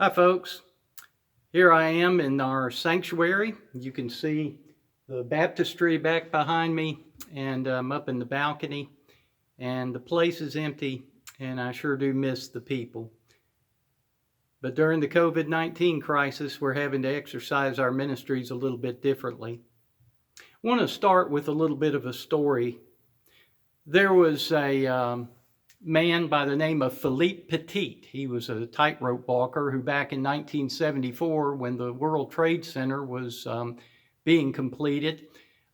Hi folks, here I am in our sanctuary. You can see the baptistry back behind me, and I'm up in the balcony, and the place is empty, and I sure do miss the people. But during the COVID-19 crisis, we're having to exercise our ministries a little bit differently. I want to start with a little bit of a story. There was a man by the name of Philippe Petit. He was a tightrope walker who back in 1974, when the World Trade Center was being completed,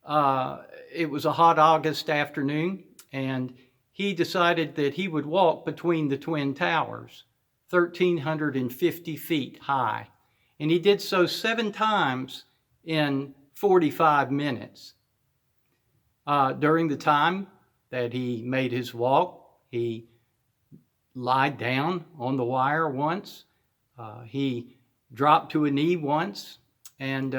it was a hot August afternoon, and he decided that he would walk between the Twin Towers, 1,350 feet high. And he did so 7 times in 45 minutes. During the time that he made his walk, he lied down on the wire once. He dropped to a knee once, and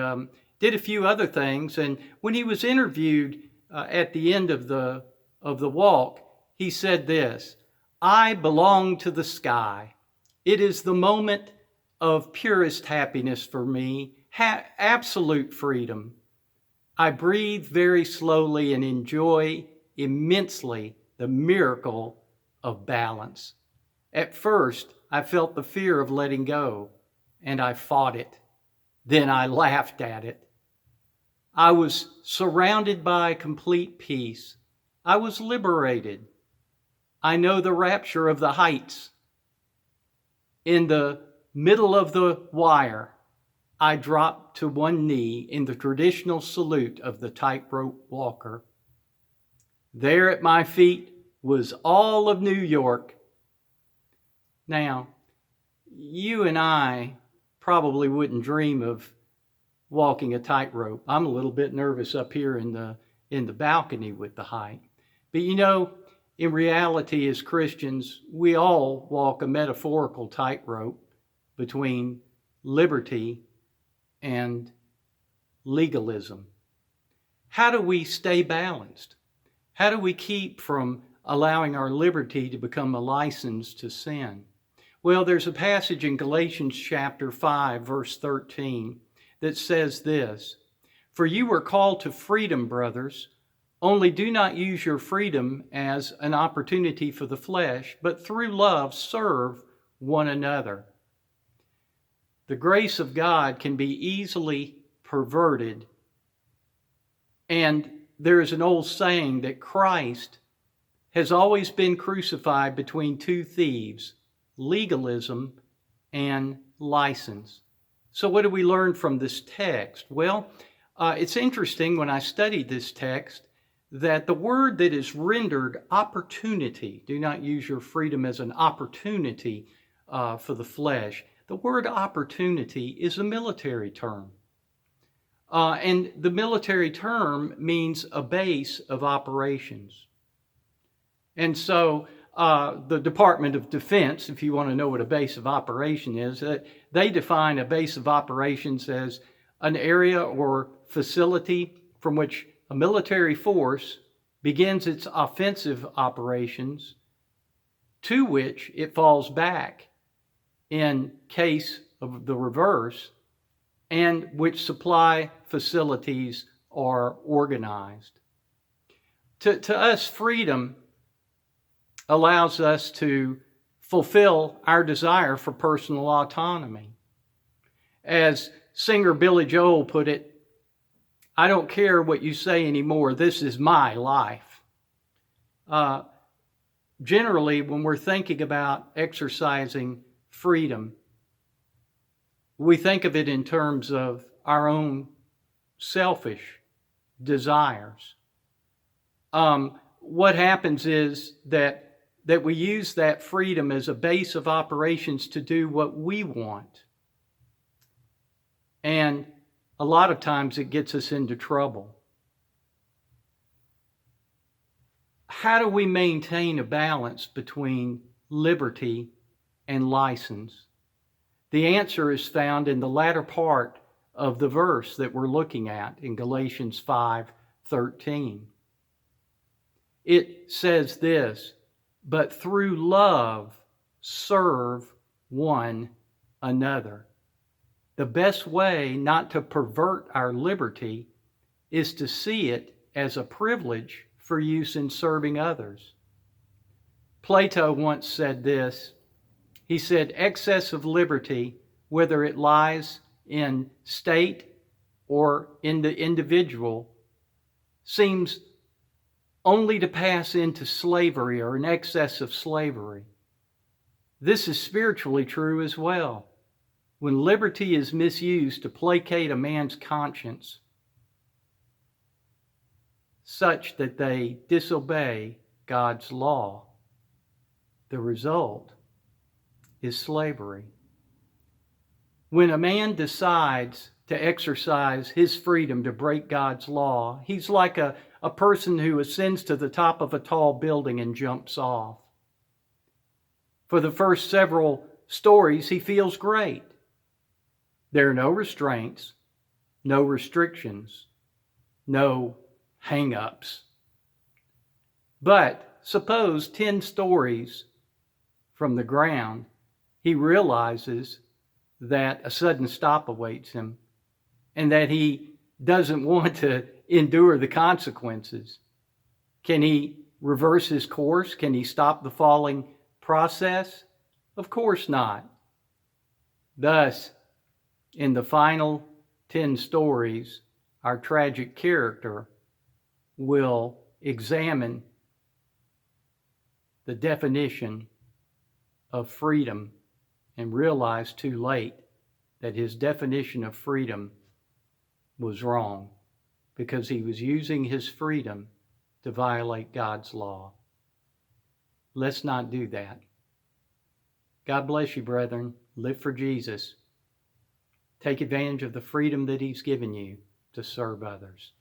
did a few other things. And when he was interviewed at the end of the walk, he said this: "I belong to the sky. It is the moment of purest happiness for me, absolute freedom. I breathe very slowly and enjoy immensely the miracle of balance. At first, I felt the fear of letting go, and I fought it. Then I laughed at it. I was surrounded by complete peace. I was liberated. I know the rapture of the heights. In the middle of the wire, I dropped to one knee in the traditional salute of the tightrope walker. There at my feet was all of New York." Now, you and I probably wouldn't dream of walking a tightrope. I'm a little bit nervous up here in the balcony with the height. But you know, in reality, as Christians, we all walk a metaphorical tightrope between liberty and legalism. How do we stay balanced? How do we keep from allowing our liberty to become a license to sin? Well, there's a passage in Galatians chapter 5, verse 13, that says this: "For you were called to freedom, brothers, only do not use your freedom as an opportunity for the flesh, but through love serve one another." The grace of God can be easily perverted, and there is an old saying that Christ has always been crucified between two thieves: legalism and license. So what do we learn from this text? Well, it's interesting when I studied this text that the word that is rendered opportunity, do not use your freedom as an opportunity for the flesh. The word opportunity is a military term. And the military term means a base of operations. And so the Department of Defense, if you want to know what a base of operation is, they define a base of operations as an area or facility from which a military force begins its offensive operations, to which it falls back in case of the reverse, and which supply facilities are organized. To us, freedom allows us to fulfill our desire for personal autonomy. As singer Billy Joel put it, "I don't care what you say anymore, this is my life." Generally, when we're thinking about exercising freedom, we think of it in terms of our own selfish desires. What happens is that we use that freedom as a base of operations to do what we want. And a lot of times it gets us into trouble. How do we maintain a balance between liberty and license? The answer is found in the latter part of the verse that we're looking at in Galatians 5:13. It says this: "But through love serve one another. The best way not to pervert our liberty is to see it as a privilege for use in serving others. Plato once said this. He said, excess of liberty, whether it lies in state or in the individual, seems only to pass into slavery or an excess of slavery. This is spiritually true as well. When liberty is misused to placate a man's conscience such that they disobey God's law, the result is slavery. When a man decides to exercise his freedom to break God's law, he's like a person who ascends to the top of a tall building and jumps off. For the first several stories, he feels great. There are no restraints, no restrictions, no hang-ups. But suppose 10 stories from the ground, he realizes that a sudden stop awaits him and that he doesn't want to endure the consequences. Can he reverse his course? Can he stop the falling process? Of course not. Thus, in the final 10 stories, our tragic character will examine the definition of freedom and realize too late that his definition of freedom was wrong because he was using his freedom to violate God's law. Let's not do that. God bless you, brethren. Live for Jesus. Take advantage of the freedom that He's given you to serve others.